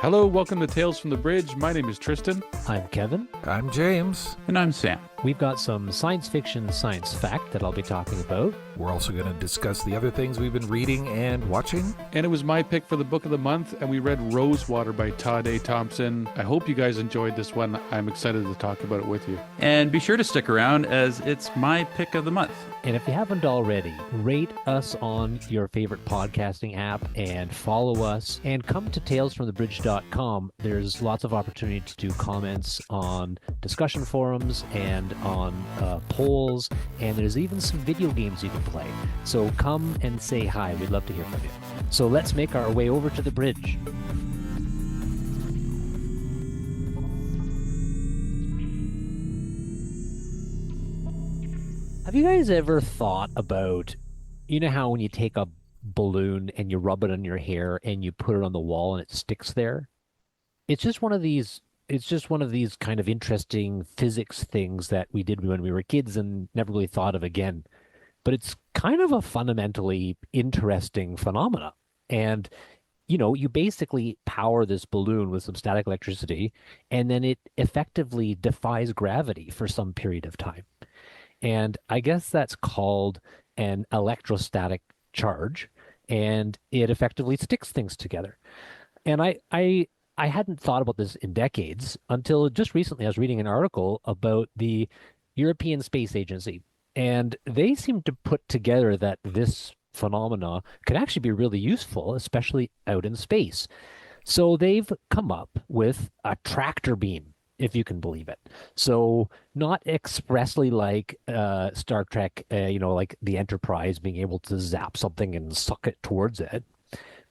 Hello, welcome to Tales from the Bridge. My name is Tristan. I'm Kevin. I'm James. And I'm Sam. We've got some science fiction, science fact that I'll be talking about. We're also going to discuss the other things we've been reading and watching. And it was my pick for the book of the month, and we read Rosewater by Tade, Thompson. I hope you guys enjoyed this one. I'm excited to talk about it with you. And be sure to stick around as it's my pick of the month. And if you haven't already, rate us on your favorite podcasting app and follow us. And come to talesfromthebridge.com. There's lots of opportunity to do comments on discussion forums and on polls. And there's even some video games you can play. So come and say hi. We'd love to hear from you. So let's make our way over to the bridge. Have you guys ever thought about, you know how when you take a balloon and you rub it on your hair and you put it on the wall and it sticks there? It's just one of these kind of interesting physics things that we did when we were kids and never really thought of again. But it's kind of a fundamentally interesting phenomena. And, you know, you basically power this balloon with some static electricity, and then it effectively defies gravity for some period of time. And I guess that's called an electrostatic charge, and it effectively sticks things together. And I hadn't thought about this in decades until just recently I was reading an article about the European Space Agency, and they seem to put together that this phenomena could actually be really useful, especially out in space. So they've come up with a tractor beam, if you can believe it. So not expressly like Star Trek, like the Enterprise being able to zap something and suck it towards it,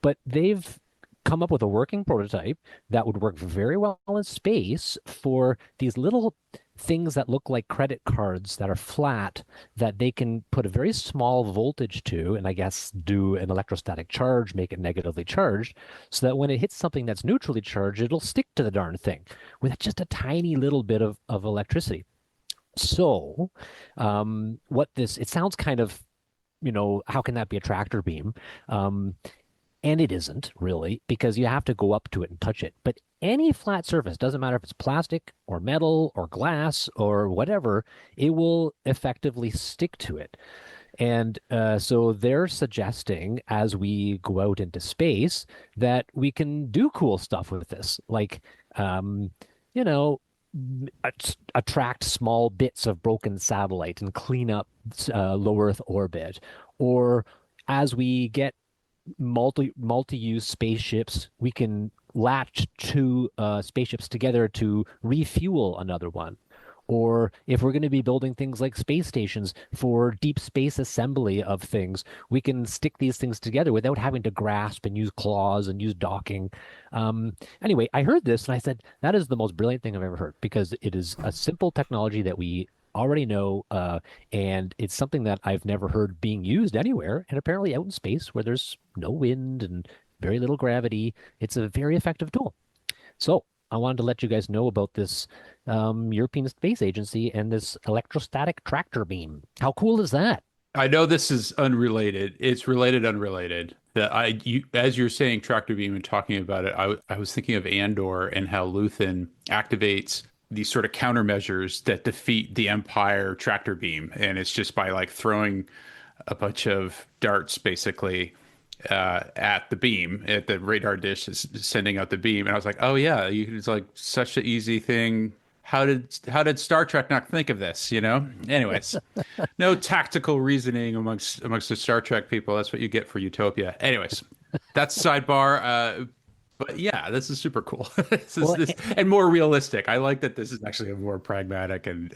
but they've come up with a working prototype that would work very well in space for these little things that look like credit cards that are flat that they can put a very small voltage to, and I guess do an electrostatic charge, make it negatively charged, so that when it hits something that's neutrally charged, it'll stick to the darn thing with just a tiny little bit of electricity. So it sounds kind of, how can that be a tractor beam? And it isn't really, because you have to go up to it and touch it. But any flat surface, doesn't matter if it's plastic or metal or glass or whatever, it will effectively stick to it. And so they're suggesting, as we go out into space, that we can do cool stuff with this, like, attract small bits of broken satellite and clean up low Earth orbit. Or as we get multi-use spaceships, we can latch two spaceships together to refuel another one. Or if we're going to be building things like space stations for deep space assembly of things, we can stick these things together without having to grasp and use claws and use docking. Anyway, I heard this and I said, that is the most brilliant thing I've ever heard, because it is a simple technology that we already know, and it's something that I've never heard being used anywhere. And apparently out in space where there's no wind and very little gravity, it's a very effective tool. So I wanted to let you guys know about this European Space Agency and this electrostatic tractor beam. How cool is that? I know this is unrelated. It's related, unrelated. As you're saying tractor beam and talking about it, I was thinking of Andor and how Luthen activates these sort of countermeasures that defeat the Empire tractor beam. And it's just by like throwing a bunch of darts basically at the beam, at the radar dish is sending out the beam. And I was like, oh yeah, it's like such an easy thing. How did Star Trek not think of this, Anyways, no tactical reasoning amongst the Star Trek people. That's what you get for Utopia. Anyways, that's sidebar. But yeah, this is super cool. And more realistic. I like that this is actually a more pragmatic and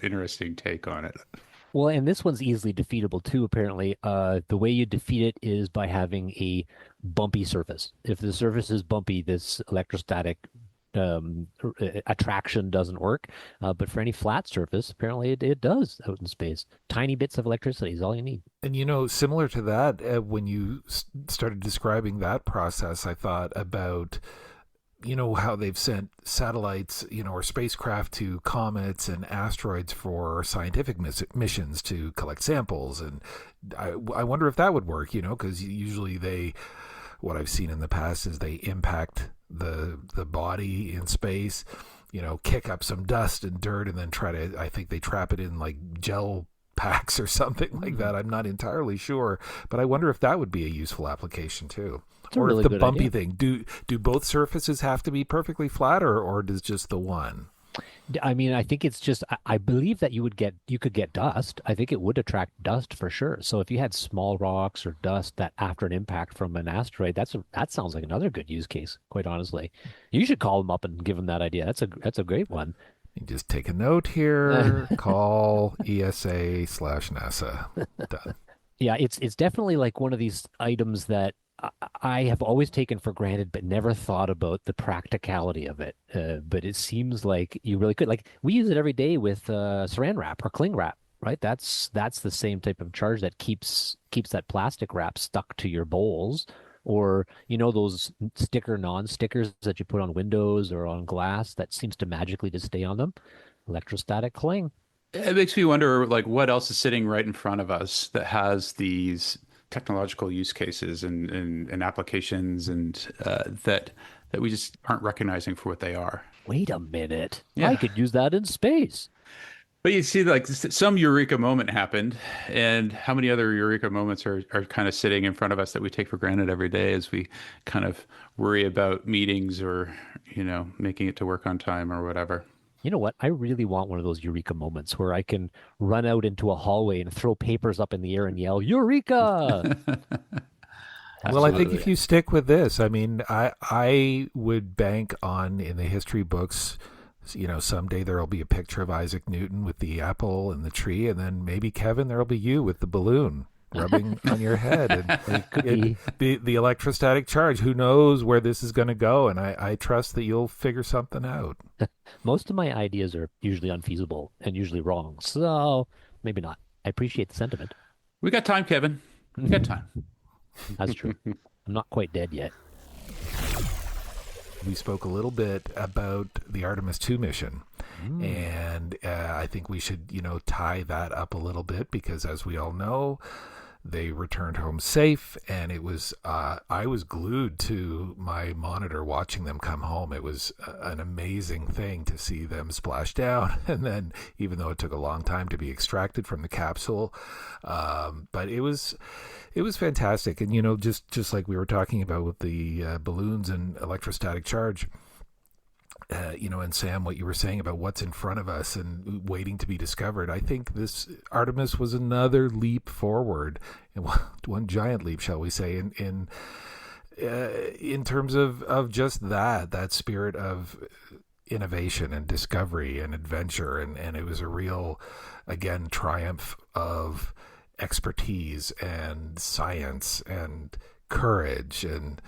interesting take on it. Well, and this one's easily defeatable too, apparently. The way you defeat it is by having a bumpy surface. If the surface is bumpy, this electrostatic attraction doesn't work. But for any flat surface, apparently it does out in space. Tiny bits of electricity is all you need. And, similar to that, when you started describing that process, I thought about, how they've sent satellites, or spacecraft to comets and asteroids for scientific missions to collect samples. And I wonder if that would work, because usually what I've seen in the past is they impact the body in space, kick up some dust and dirt, and then try to. I think they trap it in like gel packs or something like that. I'm not entirely sure, but I wonder if that would be a useful application too. Or really if the good bumpy idea. thing. Do both surfaces have to be perfectly flat, or does just the one? I mean, I think it's just, I believe that you could get dust. I think it would attract dust for sure. So if you had small rocks or dust that after an impact from an asteroid, that sounds like another good use case, quite honestly. You should call them up and give them that idea. That's a great one. You just take a note here. Call ESA/NASA. Done. Yeah, it's definitely like one of these items that I have always taken for granted, but never thought about the practicality of it. But it seems like you really could. Like we use it every day with Saran wrap or cling wrap, right? That's the same type of charge that keeps that plastic wrap stuck to your bowls, or those non-stickers that you put on windows or on glass that seems to magically just stay on them. Electrostatic cling. It makes me wonder, like, what else is sitting right in front of us that has these technological use cases and applications and that we just aren't recognizing for what they are. Wait a minute. Yeah. I could use that in space. But you see, like some eureka moment happened, and how many other eureka moments are kind of sitting in front of us that we take for granted every day as we kind of worry about meetings or, making it to work on time or whatever. You know what? I really want one of those eureka moments where I can run out into a hallway and throw papers up in the air and yell, Eureka! Well, I think Absolutely. if you stick with this, I mean, I would bank on in the history books, someday there'll be a picture of Isaac Newton with the apple and the tree, and then maybe Kevin, there'll be you with the balloon rubbing on your head, and the electrostatic charge. Who knows where this is going to go? And I trust that you'll figure something out. Most of my ideas are usually unfeasible and usually wrong, so maybe not. I appreciate the sentiment. We got time, Kevin. We got time. That's true. I'm not quite dead yet. We spoke a little bit about the Artemis 2 mission. And I think we should, tie that up a little bit because, as we all know, they returned home safe, and it was I was glued to my monitor watching them come home. It was an amazing thing to see them splash down, and then even though it took a long time to be extracted from the capsule, but it was fantastic. And just like we were talking about with the balloons and electrostatic charge. And Sam, what you were saying about what's in front of us and waiting to be discovered, I think this Artemis was another leap forward, and one giant leap, shall we say, in terms of just that spirit of innovation and discovery and adventure, and it was a real, again, triumph of expertise and science and courage and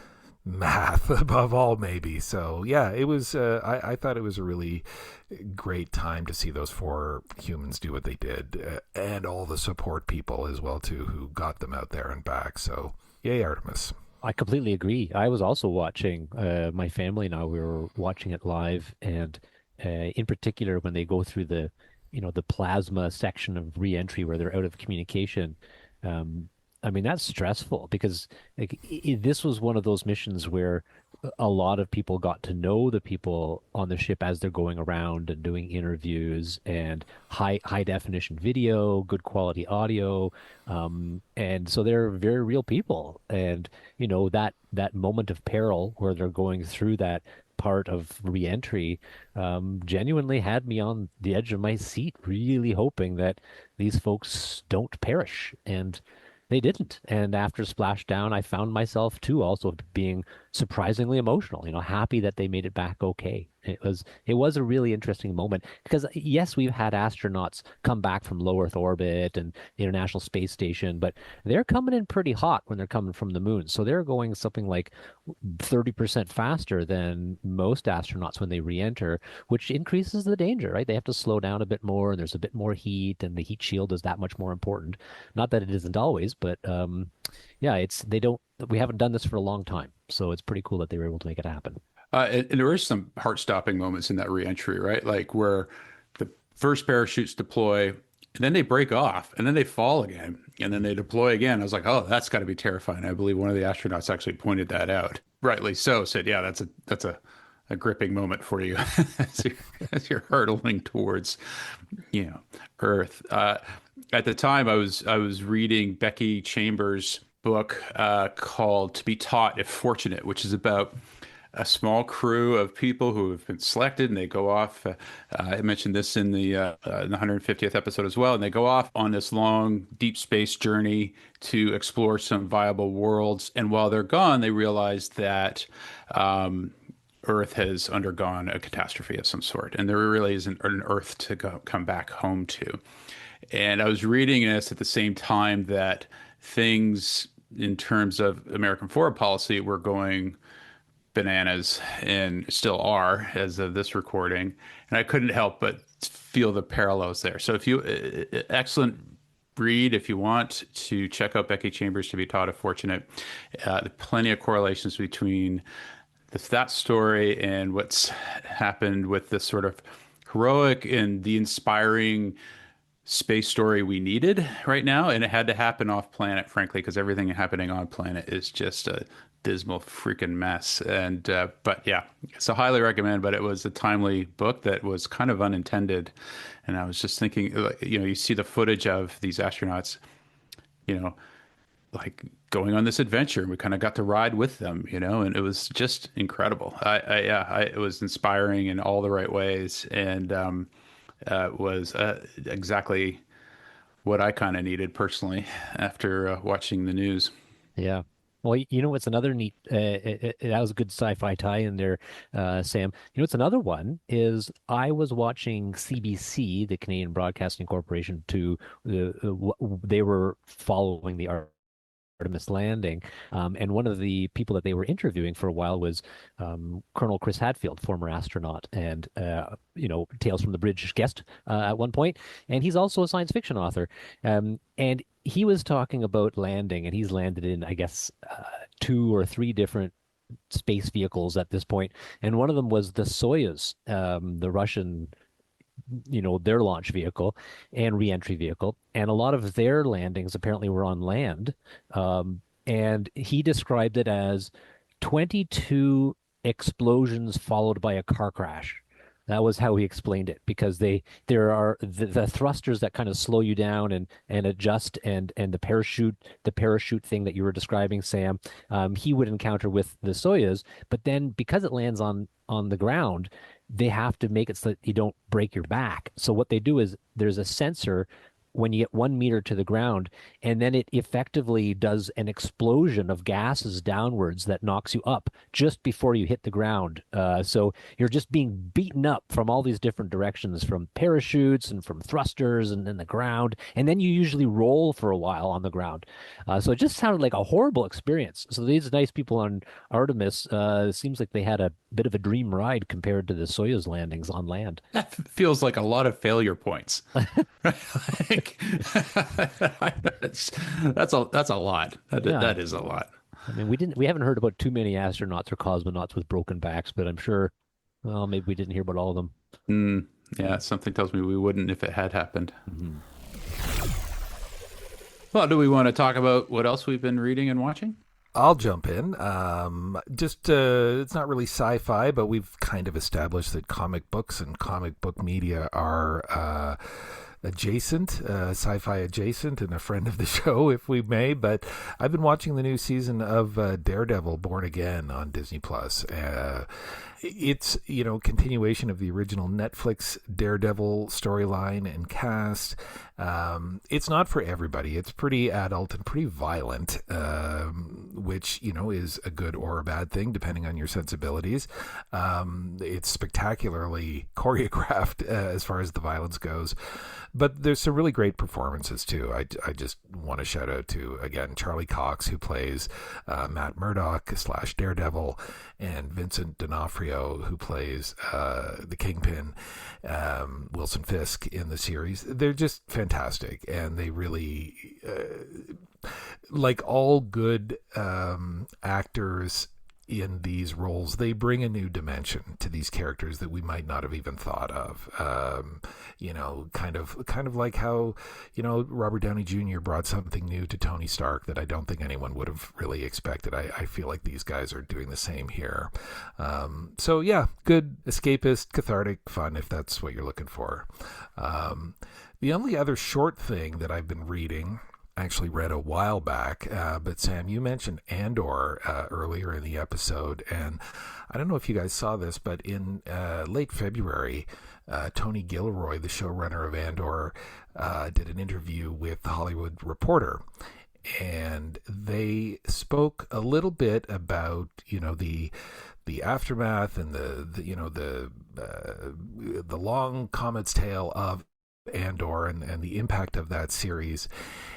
math above all, maybe. So yeah, it was I thought it was a really great time to see those 4 humans do what they did, and all the support people as well too who got them out there and back. So yay, Artemis. I completely agree. I was also watching, my family and I, we were watching it live, and in particular when they go through the plasma section of re-entry where they're out of communication. I mean, that's stressful because this was one of those missions where a lot of people got to know the people on the ship as they're going around and doing interviews, and high definition video, good quality audio, and so they're very real people. And that moment of peril where they're going through that part of reentry genuinely had me on the edge of my seat, really hoping that these folks don't perish. And they didn't. And after splashdown, I found myself too also being surprisingly emotional, happy that they made it back okay. It was a really interesting moment because yes, we've had astronauts come back from low Earth orbit and the International Space Station, but they're coming in pretty hot when they're coming from the moon. So they're going something like 30% faster than most astronauts when they re-enter, which increases the danger, right? They have to slow down a bit more, and there's a bit more heat, and the heat shield is that much more important. Not that it isn't always, but yeah, we haven't done this for a long time. So it's pretty cool that they were able to make it happen. And there were some heart-stopping moments in that reentry, right? Like where the first parachutes deploy, and then they break off, and then they fall again, and then they deploy again. I was like, oh, that's got to be terrifying. I believe one of the astronauts actually pointed that out. rightly so, Sid. Yeah, that's a gripping moment for you as you're hurtling towards, Earth. At the time, I was reading Becky Chambers' book called "To Be Taught If Fortunate," which is about a small crew of people who have been selected, and they go off. I mentioned this in the 150th episode as well, and they go off on this long, deep space journey to explore some viable worlds. And while they're gone, they realize that Earth has undergone a catastrophe of some sort, and there really isn't an Earth to come back home to. And I was reading this at the same time that things in terms of American foreign policy were going bananas and still are as of this recording. And I couldn't help but feel the parallels there. So if you, excellent read if you want to check out Becky Chambers, To Be Taught If Fortunate. Plenty of correlations between that story and what's happened with this sort of heroic and the inspiring space story we needed right now. And it had to happen off planet, frankly, because everything happening on planet is just a dismal freaking mess. And but yeah, so highly recommend. But it was a timely book that was kind of unintended. And I was just thinking, you see the footage of these astronauts, like going on this adventure, and we kind of got to ride with them, and it was just incredible. It was inspiring in all the right ways, and was exactly what I kind of needed personally after watching the news. Yeah. Well, what's another neat, that was a good sci-fi tie in there, Sam. What's another one is I was watching CBC, the Canadian Broadcasting Corporation, they were following the Artemis landing. And one of the people that they were interviewing for a while was Colonel Chris Hadfield, former astronaut and, Tales from the Bridge guest at one point. And he's also a science fiction author. And he was talking about landing, and he's landed in, I guess, 2 or 3 different space vehicles at this point. And one of them was the Soyuz, the Russian their launch vehicle and reentry vehicle. And a lot of their landings apparently were on land. And he described it as 22 explosions followed by a car crash. That was how he explained it, because there are the thrusters that kind of slow you down and adjust, and the parachute thing that you were describing, Sam, he would encounter with the Soyuz. But then because it lands on the ground, they have to make it so that you don't break your back. So what they do is there's a sensor when you get 1 meter to the ground, and then it effectively does an explosion of gases downwards that knocks you up just before you hit the ground. So you're just being beaten up from all these different directions, from parachutes and from thrusters and then the ground. And then you usually roll for a while on the ground. So it just sounded like a horrible experience. So these nice people on Artemis, it seems like they had a bit of a dream ride compared to the Soyuz landings on land. That feels like a lot of failure points. That's a lot. That is a lot. I mean, we haven't heard about too many astronauts or cosmonauts with broken backs, but I'm sure, well, maybe we didn't hear about all of them. Yeah, something tells me we wouldn't if it had happened. Mm-hmm. Well, do we want to talk about what else we've been reading and watching? I'll jump in. It's not really sci-fi, but we've kind of established that comic books and comic book media are adjacent, sci-fi adjacent, and a friend of the show, if we may. But I've been watching the new season of Daredevil Born Again on Disney Plus. It's, continuation of the original Netflix Daredevil storyline and cast. It's not for everybody. It's pretty adult and pretty violent, which, is a good or a bad thing, depending on your sensibilities. It's spectacularly choreographed as far as the violence goes. But there's some really great performances, too. I just want to shout out to, again, Charlie Cox, who plays Matt Murdock / Daredevil, and Vincent D'Onofrio, who plays the Kingpin, Wilson Fisk in the series. They're just fantastic, and they really, like all good actors in these roles, they bring a new dimension to these characters that we might not have even thought of. Kind of like how, Robert Downey Jr. brought something new to Tony Stark that I don't think anyone would have really expected. I feel like these guys are doing the same here. So yeah, good escapist, cathartic fun, if that's what you're looking for. The only other short thing that I've been reading, I actually read a while back, but Sam, you mentioned Andor earlier in the episode, and I don't know if you guys saw this, but in late February, Tony Gilroy, the showrunner of Andor, did an interview with The Hollywood Reporter, and they spoke a little bit about the aftermath and the long comet's tale of Andor and the impact of that series,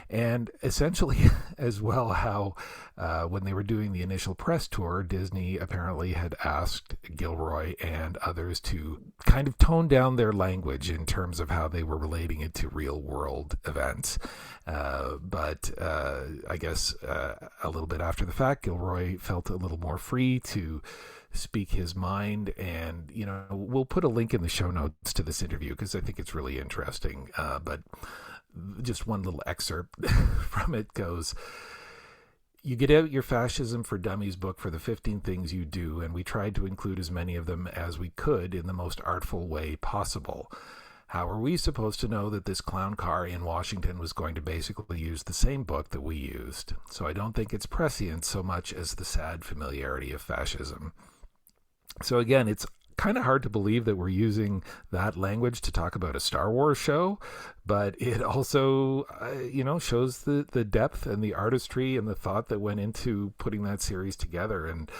and essentially as well how when they were doing the initial press tour, Disney apparently had asked Gilroy and others to kind of tone down their language in terms of how they were relating it to real world events. But I guess a little bit after the fact, Gilroy felt a little more free to speak his mind, and we'll put a link in the show notes to this interview because I think it's really interesting. But just one little excerpt from it goes: "You get out your Fascism for Dummies book for the 15 things you do, and we tried to include as many of them as we could in the most artful way possible. How are we supposed to know that this clown car in Washington was going to basically use the same book that we used? So I don't think it's prescient so much as the sad familiarity of fascism." So again, it's kind of hard to believe that we're using that language to talk about a Star Wars show, but it also, shows the depth and the artistry and the thought that went into putting that series together, and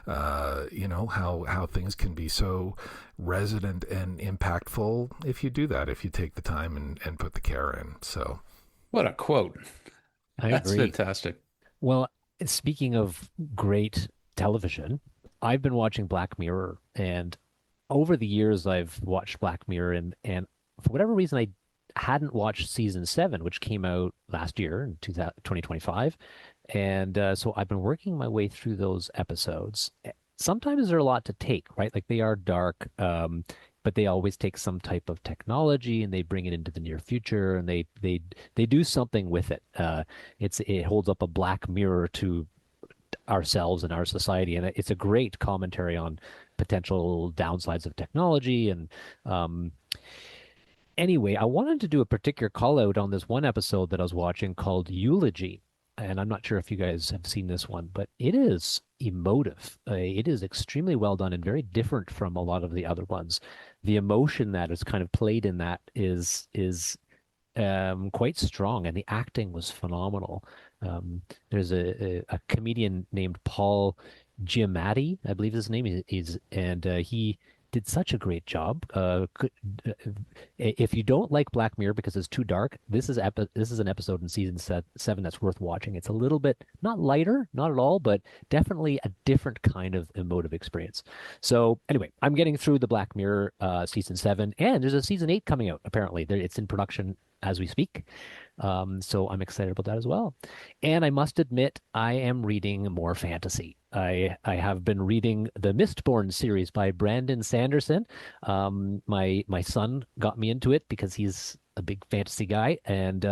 how things can be so resonant and impactful if you do that, if you take the time and put the care in. So, What a quote. I That's agree. fantastic. Well, speaking of great television, I've been watching Black Mirror, and over the years I've watched Black Mirror, and for whatever reason I hadn't watched season 7, which came out last year in 2025. And so I've been working my way through those episodes. Sometimes they're a lot to take, right? Like they are dark, but they always take some type of technology and they bring it into the near future, and they do something with it. It holds up a black mirror to ourselves and our society, and it's a great commentary on potential downsides of technology. And anyway, I wanted to do a particular call out on this one episode that I was watching called Eulogy, and I'm not sure if you guys have seen this one, but it is emotive. It is extremely well done and very different from a lot of the other ones. The emotion that is kind of played in that is quite strong, and the acting was phenomenal. There's a comedian named Paul Giamatti, I believe his name is, and he did such a great job. If you don't like Black Mirror because it's too dark, this is an episode in season 7 that's worth watching. It's a little bit not lighter, not at all, but definitely a different kind of emotive experience. So anyway, I'm getting through the Black Mirror season 7, and there's a season 8 coming out. Apparently, it's in production as we speak. So I'm excited about that as well. And I must admit, I am reading more fantasy. I have been reading the Mistborn series by Brandon Sanderson. My son got me into it because he's a big fantasy guy, and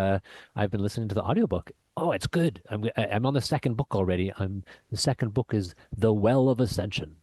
I've been listening to the audiobook. Oh, it's good. I'm on the second book already. The second book is The Well of Ascension.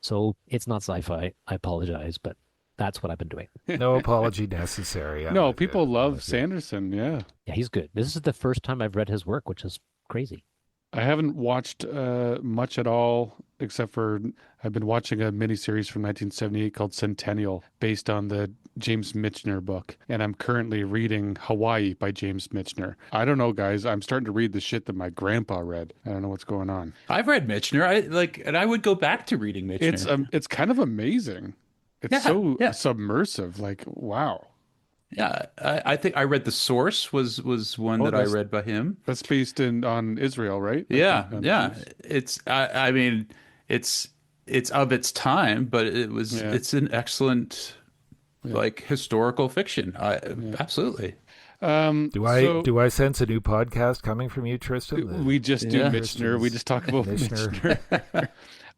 So it's not sci-fi. I apologize, but that's what I've been doing. No apology necessary. No, people love Sanderson. Yeah. Yeah, he's good. This is the first time I've read his work, which is crazy. I haven't watched much at all, except for I've been watching a miniseries from 1978 called Centennial, based on the James Michener book. And I'm currently reading Hawaii by James Michener. I don't know, guys. I'm starting to read the shit that my grandpa read. I don't know what's going on. I've read Michener. And I would go back to reading Michener. It's kind of amazing. It's so submersive. Like, wow. Yeah, I think I read The Source was one that I read by him. That's based on Israel, right? Yeah. It's I mean, it's of its time, but it's an excellent like historical fiction. Absolutely. Do I So do I sense a new podcast coming from you, Tristan? The we just do Yeah. Michener. We Tristan's just talk about Michener. Michener.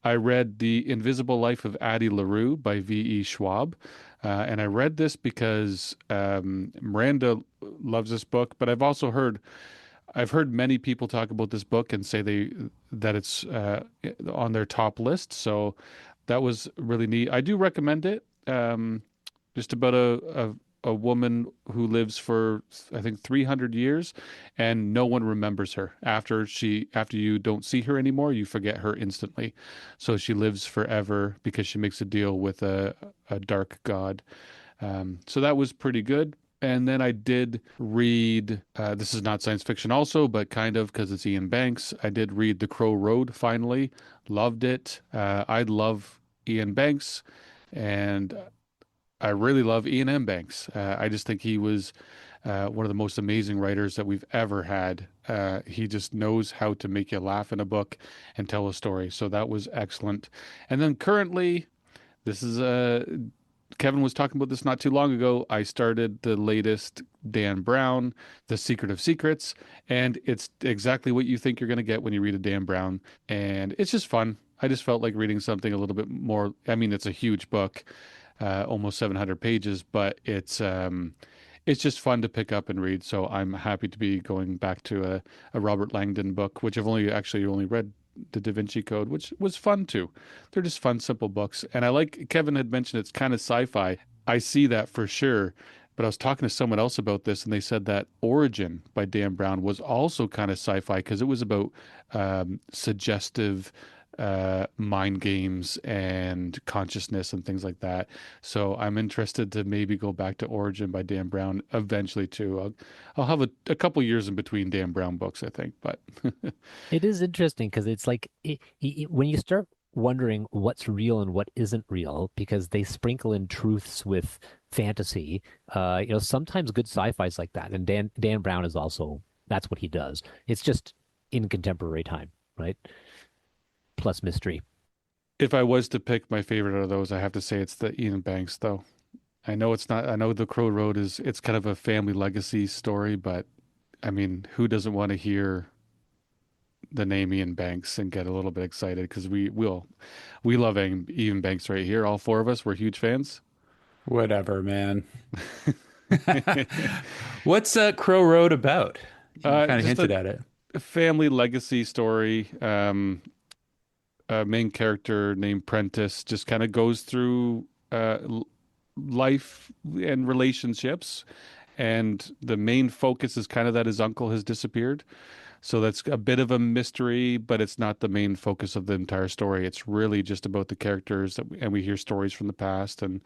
I read The Invisible Life of Addie LaRue by V.E. Schwab. And I read this because Miranda loves this book, but I've heard many people talk about this book and say that it's on their top list. So that was really neat. I do recommend it. Just about a woman who lives for I think 300 years, and no one remembers her after you don't see her anymore. You forget her instantly. So she lives forever because she makes a deal with a dark god. So that was pretty good. And then I did read, this is not science fiction also, but kind of because it's Ian Banks. I did read The Crow Road finally. Loved it. I love Ian Banks, and I really love Ian M. Banks. I just think he was one of the most amazing writers that we've ever had. He just knows how to make you laugh in a book and tell a story. So that was excellent. And then currently, this is Kevin was talking about this not too long ago. I started the latest Dan Brown, The Secret of Secrets, and it's exactly what you think you're going to get when you read a Dan Brown. And it's just fun. I just felt like reading something a little bit more. I mean, it's a huge book, almost 700 pages, but it's just fun to pick up and read. So I'm happy to be going back to a Robert Langdon book, which I've only read the Da Vinci Code, which was fun too. They're just fun, simple books. And I like Kevin had mentioned it's kind of sci-fi. I see that for sure. But I was talking to someone else about this, and they said that Origin by Dan Brown was also kind of sci-fi because it was about suggestive mind games and consciousness and things like that. So I'm interested to maybe go back to Origin by Dan Brown eventually too. I'll have a couple years in between Dan Brown books, I think. But It is interesting because it's like when you start wondering what's real and what isn't real, because they sprinkle in truths with fantasy. Sometimes good sci-fi is like that, and Dan Brown is also that's what he does. It's just in contemporary time, right? Plus mystery. if I was to pick my favorite out of those, I have to say it's the Ian Banks, though. I know it's not. I know The Crow Road it's kind of a family legacy story, but I mean, who doesn't want to hear the name Ian Banks and get a little bit excited because we love Ian Banks right here. All four of us, we're huge fans. Whatever, man. What's Crow Road about? You kind of Just hinted at it. a family legacy story. A main character named Prentice just kind of goes through life and relationships, and the main focus is kind of that his uncle has disappeared. So that's a bit of a mystery, but it's not the main focus of the entire story. It's really just about the characters and we hear stories from the past, and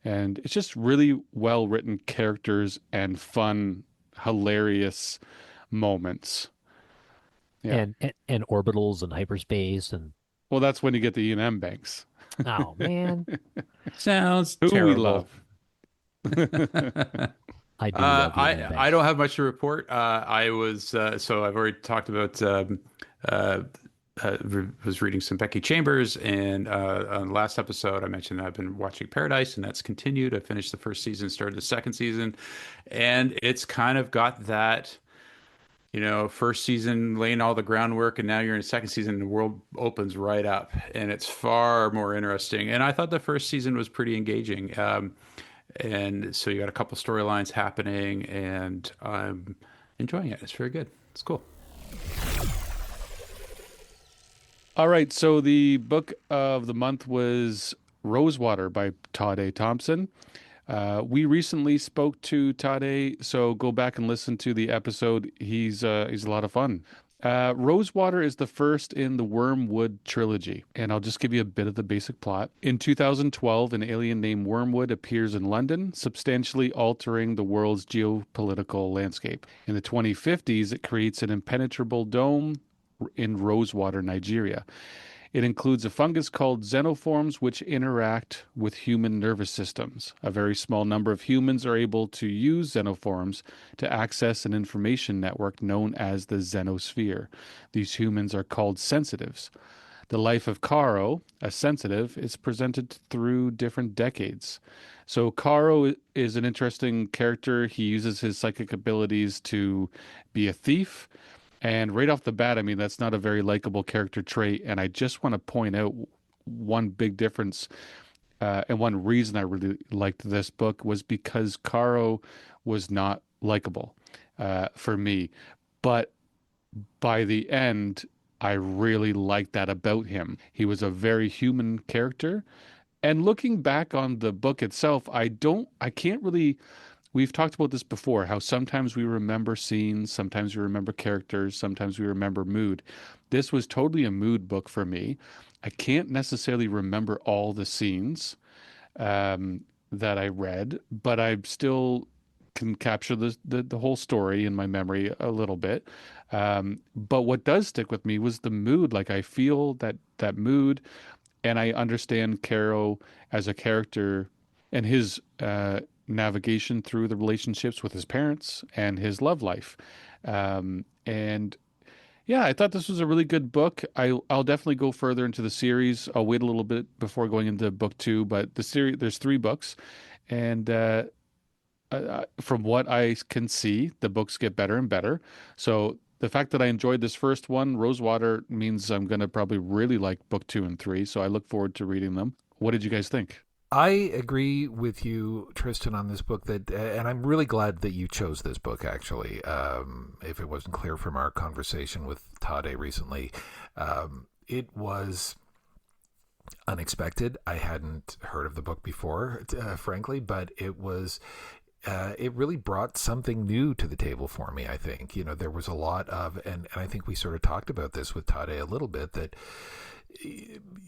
it's just really well written characters and fun, hilarious moments. Yeah. And orbitals and hyperspace and Well, that's when you get the E&M banks, oh man, Sounds who we terrible. love. I do love Ian I Banks. don't have much to report. I was so I've already talked about uh, was reading some Becky Chambers, and on the last episode I mentioned that I've been watching Paradise, and that's continued. I finished the first season, started the second season, and it's kind of got that. First season laying all the groundwork, and now you're in a second season, and the world opens right up, and it's far more interesting. And I thought the first season was pretty engaging. And so you got a couple storylines happening, and I'm enjoying it. It's very good. It's cool. All right, so the book of the month was Rosewater by Tade Thompson. We recently spoke to Tade, so go back and listen to the episode. He's a lot of fun. Rosewater is the first in the Wormwood trilogy, and I'll just give you a bit of the basic plot. In 2012, an alien named Wormwood appears in London, substantially altering the world's geopolitical landscape. In the 2050s, it creates an impenetrable dome in Rosewater, Nigeria. It includes a fungus called xenoforms, which interact with human nervous systems. A very small number of humans are able to use xenoforms to access an information network known as the xenosphere. These humans are called sensitives. The life of Karo, a sensitive, is presented through different decades. So Karo is an interesting character. He uses his psychic abilities to be a thief. And right off the bat, I mean, that's not a very likable character trait. And I just want to point out one big difference and one reason I really liked this book was because Karo was not likable for me. But by the end, I really liked that about him. He was a very human character. And looking back on the book itself, I can't really, we've talked about this before, how sometimes we remember scenes, sometimes we remember characters, sometimes we remember mood. This was totally a mood book for me. I can't necessarily remember all the scenes that I read, but I still can capture the whole story in my memory a little bit. But what does stick with me was the mood. Like I feel that mood, and I understand Caro as a character and his navigation through the relationships with his parents and his love life. And yeah, I thought this was a really good book. I'll definitely go further into the series. I'll wait a little bit before going into book two, but the series there's three books, and from what I can see, the books get better and better. So the fact that I enjoyed this first one, Rosewater, means I'm going to probably really like book two and three. So I look forward to reading them. What did you guys think? I agree with you, Tristan, on this book that, and I'm really glad that you chose this book. Actually, if it wasn't clear from our conversation with Tade recently, it was unexpected. I hadn't heard of the book before, frankly, but it was. It really brought something new to the table for me. I think there was a lot of, and I think we sort of talked about this with Tade a little bit that.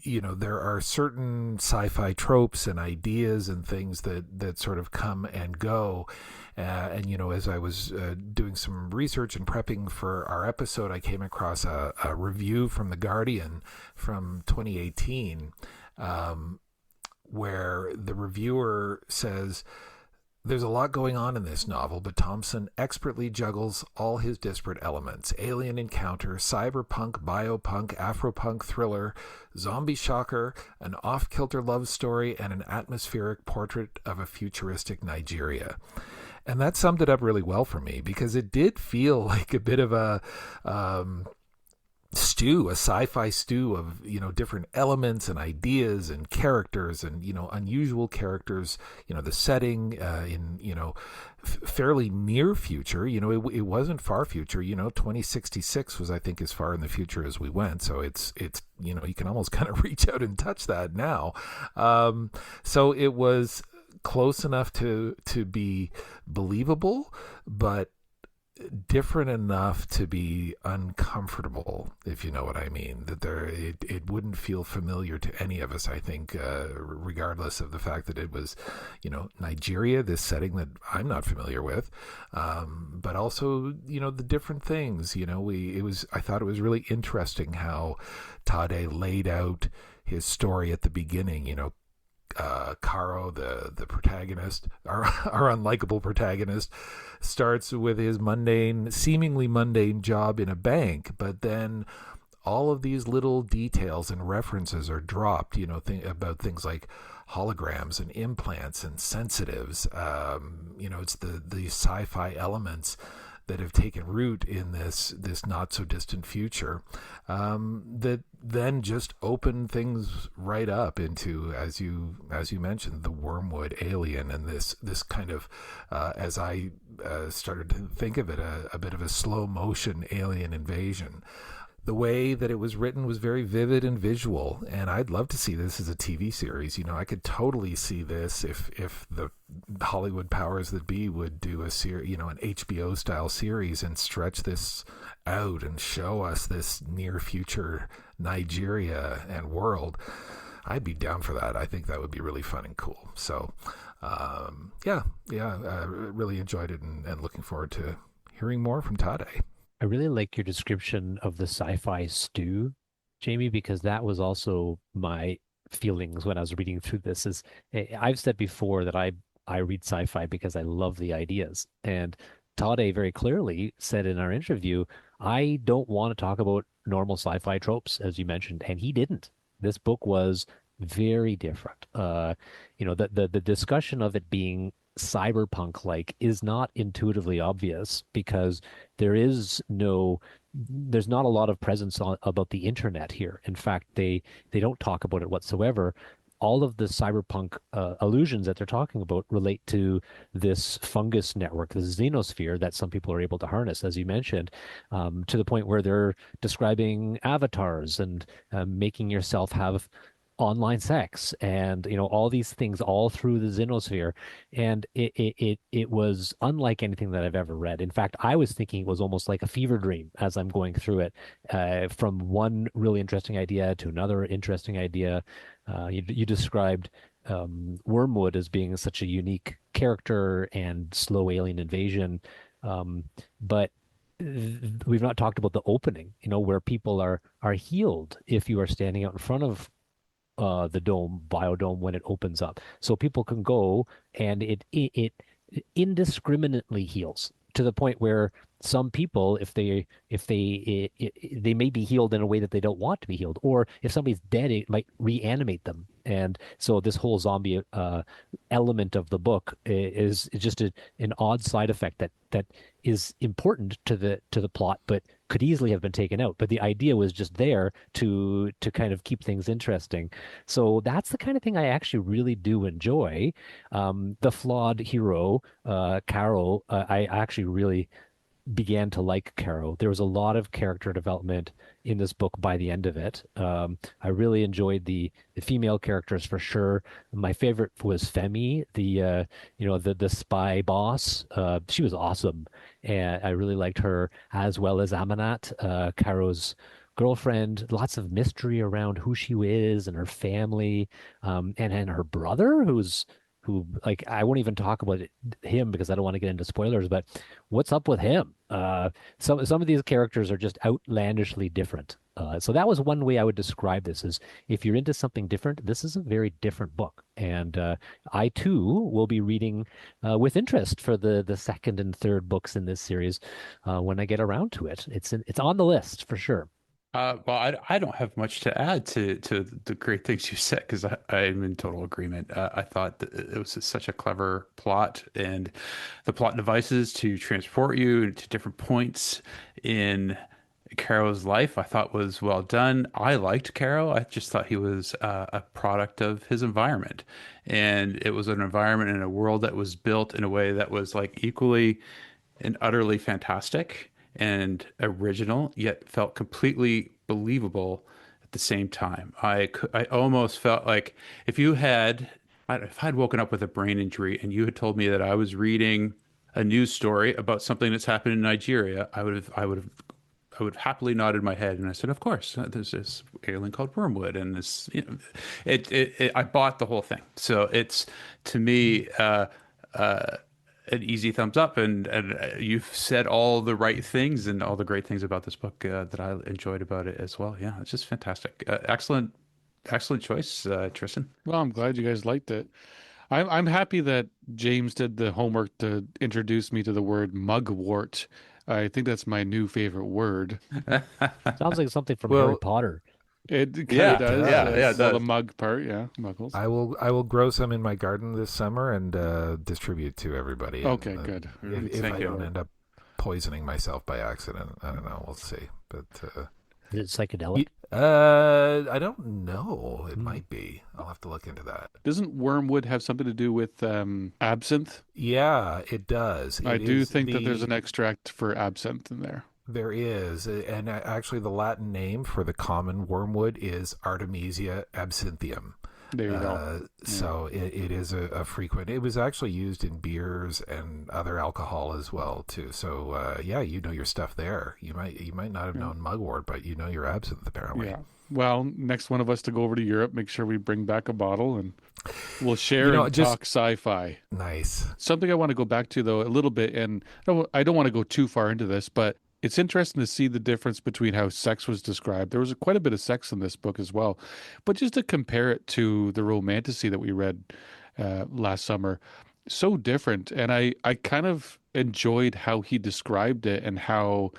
There are certain sci-fi tropes and ideas and things that sort of come and go. And as I was doing some research and prepping for our episode, I came across a review from The Guardian from 2018, where the reviewer says, "There's a lot going on in this novel, but Thompson expertly juggles all his disparate elements: alien encounter, cyberpunk, biopunk, afropunk thriller, zombie shocker, an off-kilter love story, and an atmospheric portrait of a futuristic Nigeria." And that summed it up really well for me, because it did feel like a bit of a stew, a sci-fi stew of different elements and ideas and characters and unusual characters. The setting in fairly near future. It wasn't far future. 2066 was, I think, as far in the future as we went. So it's you can almost kind of reach out and touch that now. So it was close enough to be believable, but different enough to be uncomfortable, if you know what I mean. That it wouldn't feel familiar to any of us, I think, regardless of the fact that it was, Nigeria, this setting that I'm not familiar with, but also, the different things. I thought it was really interesting how Tade laid out his story at the beginning. Caro, the protagonist, our unlikable protagonist, starts with his seemingly mundane job in a bank, but then all of these little details and references are dropped, about things like holograms and implants and sensitives. It's the sci-fi elements that have taken root in this not so distant future, that then just open things right up into, as you mentioned, the wormwood alien, and this kind of, as I started to think of it, a bit of a slow motion alien invasion. The way that it was written was very vivid and visual, and I'd love to see this as a TV series. I could totally see this if the Hollywood powers that be would do a an HBO style series and stretch this out and show us this near future Nigeria and world. I'd be down for that. I think that would be really fun and cool. So, really enjoyed it and looking forward to hearing more from Tade. I really like your description of the sci-fi stew, Jamie, because that was also my feelings when I was reading through this. I've said before that I read sci-fi because I love the ideas. And Tade very clearly said in our interview, I don't want to talk about normal sci-fi tropes, as you mentioned, and he didn't. This book was very different. The discussion of it being cyberpunk like is not intuitively obvious because there is no there's not a lot of presence about the internet here. In fact, they don't talk about it whatsoever. All of the cyberpunk allusions that they're talking about relate to this fungus network, the xenosphere that some people are able to harness, as you mentioned, to the point where they're describing avatars and making yourself have online sex and all these things all through the xenosphere. And it was unlike anything that I've ever read. In fact, I was thinking it was almost like a fever dream as I'm going through it, from one really interesting idea to another interesting idea. You described Wormwood as being such a unique character and slow alien invasion, but we've not talked about the opening, where people are healed if you are standing out in front of the biodome when it opens up. So people can go and it indiscriminately heals to the point where some people, if they may be healed in a way that they don't want to be healed, or if somebody's dead, it might reanimate them. And so this whole zombie element of the book is just an odd side effect that is important to the plot, but could easily have been taken out. But the idea was just there to kind of keep things interesting. So that's the kind of thing I actually really do enjoy. The flawed hero, Carol, I actually really began to like Caro. There was a lot of character development in this book by the end of it. I really enjoyed the female characters for sure. My favorite was Femi, the spy boss. She was awesome, and I really liked her, as well as Amanat, Caro's girlfriend. Lots of mystery around who she is and her family, and her brother, who, like, I won't even talk about him because I don't want to get into spoilers, but what's up with him? Some of these characters are just outlandishly different. So that was one way I would describe this: is if you're into something different, this is a very different book. And I too will be reading with interest for the second and third books in this series when I get around to it. It's on the list for sure. Well, I don't have much to add to the great things you said because I'm in total agreement. I thought that it was such a clever plot, and the plot devices to transport you to different points in Caro's life, I thought was well done. I liked Caro. I just thought he was a product of his environment, and it was an environment in a world that was built in a way that was like equally and utterly fantastic and original, yet felt completely believable at the same time. I almost felt like if I'd woken up with a brain injury and you had told me that I was reading a news story about something that's happened in Nigeria, I would have happily nodded my head and I said, "Of course, there's this alien called Wormwood," and this, I bought the whole thing. So it's to me. An easy thumbs up, and you've said all the right things and all the great things about this book that I enjoyed about it as well. Yeah, it's just fantastic. Excellent choice, Tristan. Well, I'm glad you guys liked it. I'm happy that James did the homework to introduce me to the word mugwort. I think that's my new favorite word. Sounds like something from Well, Harry Potter. It kind Yeah, of does. yeah, it Well, the does. mug part, yeah, muggles. I will grow some in my garden this summer and distribute to everybody. Okay, And, good. If Thank I you. don't end up poisoning myself by accident, I don't know. We'll see. But Is it psychedelic? I don't know. It might be. I'll have to look into that. Doesn't wormwood have something to do with absinthe? Yeah, it does. I It do is think that there's an extract for absinthe in there. There is, and actually, the Latin name for the common wormwood is Artemisia absinthium. There you go. So it is a frequent. It was actually used in beers and other alcohol as well too. So yeah, you know your stuff there. You might not have known mugwort, but you know your absinthe apparently. Yeah. Well, next one of us to go over to Europe, make sure we bring back a bottle and we'll share and talk sci-fi. Nice. Something I want to go back to though a little bit, and I don't want to go too far into this, but it's interesting to see the difference between how sex was described. There was quite a bit of sex in this book as well, but just to compare it to the romantasy that we read last summer, so different. And I kind of enjoyed how he described it and how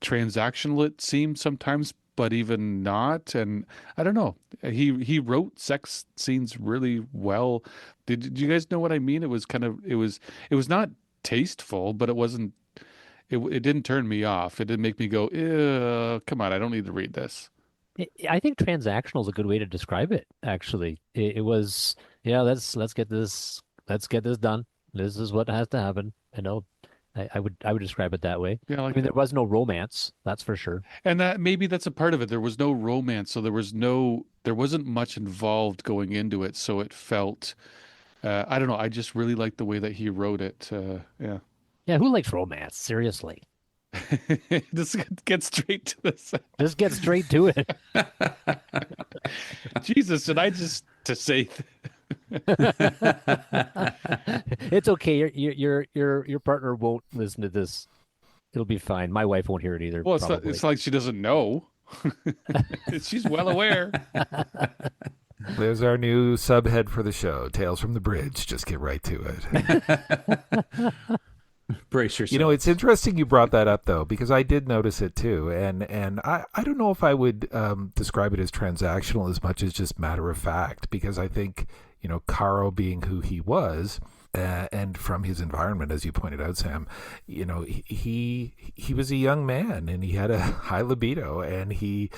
transactional it seemed sometimes, but even not. And I don't know. He wrote sex scenes really well. Did you guys know what I mean? It was kind of it was not tasteful, but it wasn't it didn't turn me off. It didn't make me go, ew, come on, I don't need to read this. I think transactional is a good way to describe it, actually. It was, yeah, let's get this done. This is what has to happen. I would describe it that way. Yeah, I I like mean, there that. was no romance, that's for sure. And that maybe that's a part of it. There was no romance, so there wasn't much involved going into it, so it felt I don't know, I just really liked the way that he wrote it. Yeah. Yeah, who likes romance? Seriously. Just get straight to this. Just get straight to it. Jesus, and I just to say It's okay. Your partner won't listen to this. It'll be fine. My wife won't hear it either, well, probably. it's not like she doesn't know. She's well aware. There's our new subhead for the show, Tales from the Bridge. Just get right to it. Brace yourself. You know, it's interesting you brought that up, though, because I did notice it too. And I don't know if I would describe it as transactional as much as just matter of fact, because I think, you know, Caro being who he was, and from his environment, as you pointed out, Sam, you know, he was a young man and he had a high libido and he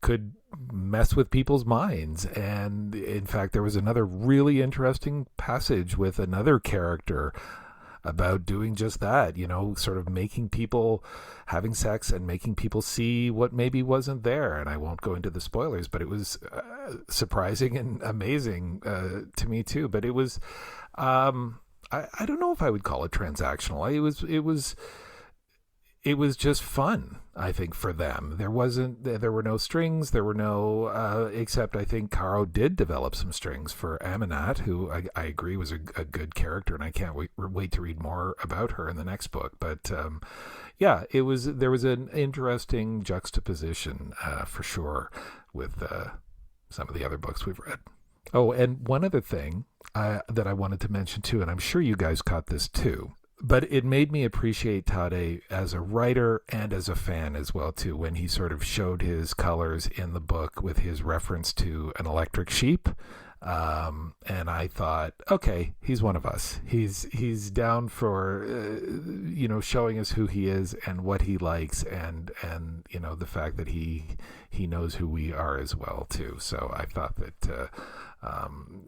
could mess with people's minds. And in fact, there was another really interesting passage with another character about doing just that, you know, sort of making people having sex and making people see what maybe wasn't there. And I won't go into the spoilers, but it was surprising and amazing to me too. But it was, I don't know if I would call it transactional. It was just fun, I think, for them. There were no strings. There were no, except I think Caro did develop some strings for Aminat, who I agree was a good character, and I can't wait to read more about her in the next book. But yeah, there was an interesting juxtaposition for sure with some of the other books we've read. Oh, and one other thing that I wanted to mention too, and I'm sure you guys caught this too. But it made me appreciate Tade as a writer and as a fan as well too, when he sort of showed his colors in the book with his reference to an electric sheep. And I thought, okay, he's one of us. He's down for you know, showing us who he is and what he likes, and you know, the fact that he knows who we are as well too. So I thought that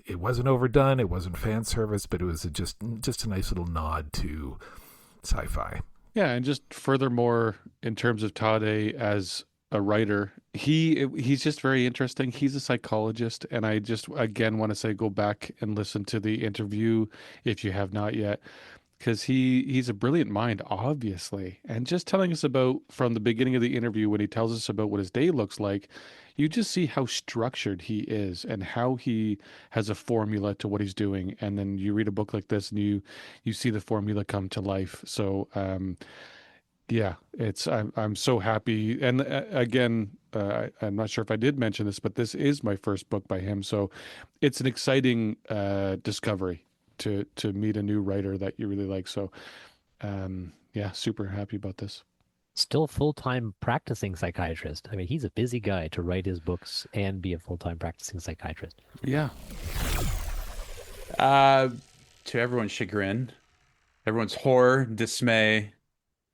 it wasn't overdone, it wasn't fan service, but it was just a nice little nod to sci-fi. Yeah, and just furthermore, in terms of Tade as a writer, he's just very interesting. He's a psychologist, and I just again want to say go back and listen to the interview if you have not yet, because he's a brilliant mind, obviously, and just telling us about from the beginning of the interview when he tells us about what his day looks like, you just see how structured he is and how he has a formula to what he's doing, and then you read a book like this and you see the formula come to life. So yeah, I'm so happy. And again, I'm not sure if I did mention this, but this is my first book by him, so it's an exciting discovery to meet a new writer that you really like. So yeah, super happy about this. Still full-time practicing psychiatrist. I mean, he's a busy guy to write his books and be a full-time practicing psychiatrist. Yeah. To everyone's chagrin, everyone's horror, dismay,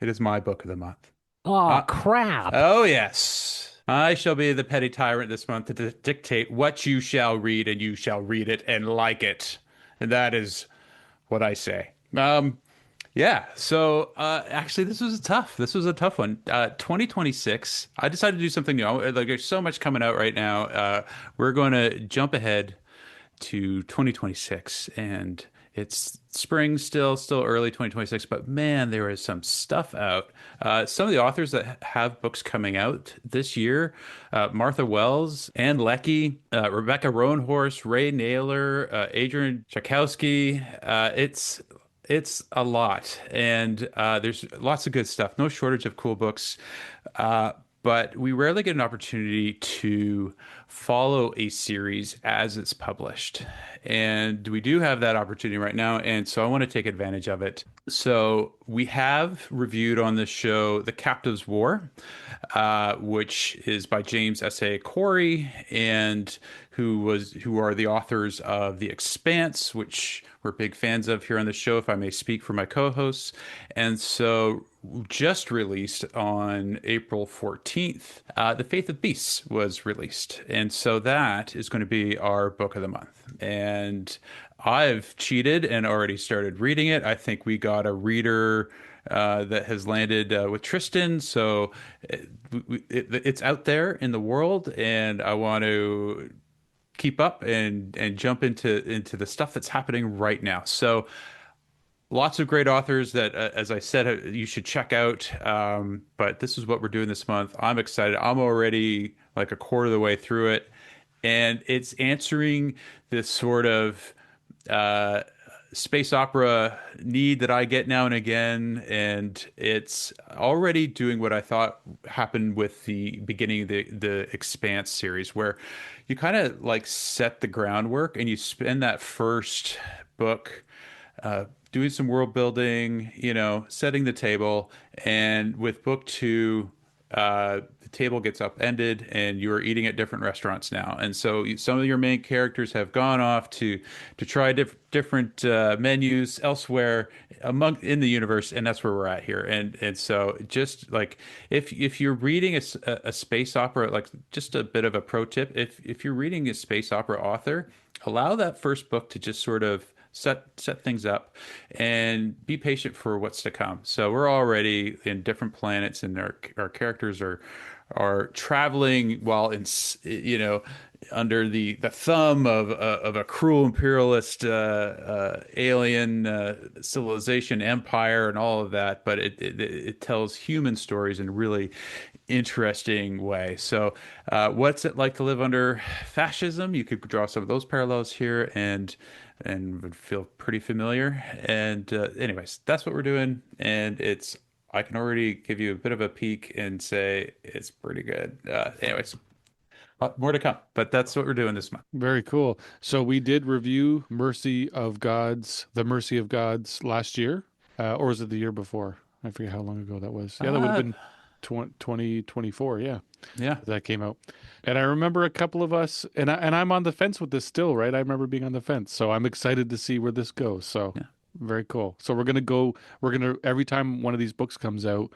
it is my book of the month. Oh, crap. Oh, yes. I shall be the petty tyrant this month to dictate what you shall read, and you shall read it and like it. And that is what I say. Yeah. So actually, this was a tough one. 2026. I decided to do something new. Like, there's so much coming out right now. We're going to jump ahead to 2026, and it's spring still early 2026, but man, there is some stuff out. Some of the authors that have books coming out this year, Martha Wells, Anne Leckie, Rebecca Roanhorse, Ray Naylor, Adrian Tchaikovsky. It's a lot, and there's lots of good stuff. No shortage of cool books. but we rarely get an opportunity to follow a series as it's published. And we do have that opportunity right now. And so I want to take advantage of it. So we have reviewed on this show The Captive's War, which is by James S.A. Corey, and who are the authors of The Expanse, which we're big fans of here on the show, if I may speak for my co-hosts. And so just released on April 14th, The Faith of Beasts was released. And so that is going to be our book of the month. And I've cheated and already started reading it. I think we got a reader that has landed with Tristan. So it's out there in the world, and I want to keep up and jump into the stuff that's happening right now. So lots of great authors that, as I said, you should check out. But this is what we're doing this month. I'm excited. I'm already like a quarter of the way through it, and it's answering this sort of space opera need that I get now and again, and it's already doing what I thought happened with the beginning of the Expanse series, where you kind of like set the groundwork and you spend that first book doing some world building, setting the table, and with book two, the table gets upended and you are eating at different restaurants now. And so some of your main characters have gone off to try different menus elsewhere in the universe, and that's where we're at here. And so just like if you're reading a space opera, like just a bit of a pro tip, if you're reading a space opera author, allow that first book to just sort of set things up and be patient for what's to come. So we're already in different planets, and our characters are traveling while under the thumb of a cruel imperialist alien civilization empire and all of that, but it tells human stories in a really interesting way. So what's it like to live under fascism? You could draw some of those parallels here, and would feel pretty familiar. And anyways, that's what we're doing, and I can already give you a bit of a peek and say it's pretty good. Anyways, more to come, but that's what we're doing this month. Very cool. So we did review The Mercy of Gods last year, or was it the year before? I forget how long ago that was. Yeah, that would have been 2024. Yeah, that came out. And I remember a couple of us, and I'm on the fence with this still, right? I remember being on the fence, so I'm excited to see where this goes. So very cool. So we're gonna every time one of these books comes out,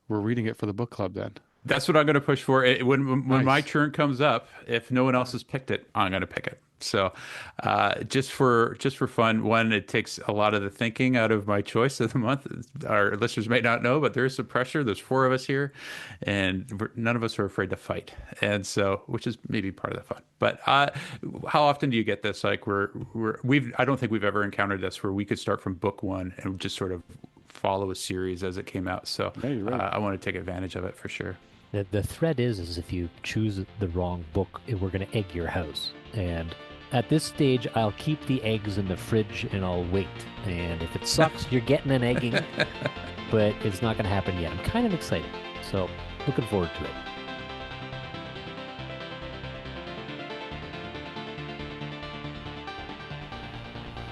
we're reading it for the book club then. That's what I'm going to push for. When Nice. my turn comes up, if no one else has picked it, I'm going to pick it. So just for fun, one, it takes a lot of the thinking out of my choice of the month. Our listeners may not know, but there is some pressure. There's 4 of us here, and none of us are afraid to fight, and so which is maybe part of the fun. But how often do you get this? Like I don't think we've ever encountered this where we could start from book 1 and just sort of follow a series as it came out. So Yeah, you're right. I want to take advantage of it for sure. The threat is if you choose the wrong book, we're going to egg your house. And at this stage, I'll keep the eggs in the fridge and I'll wait. And if it sucks, you're getting an egging, but it's not going to happen yet. I'm kind of excited. So looking forward to it.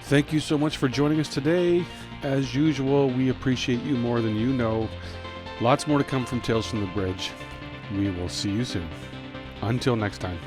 Thank you so much for joining us today. As usual, we appreciate you more than you know. Lots more to come from Tales from the Bridge. We will see you soon. Until next time.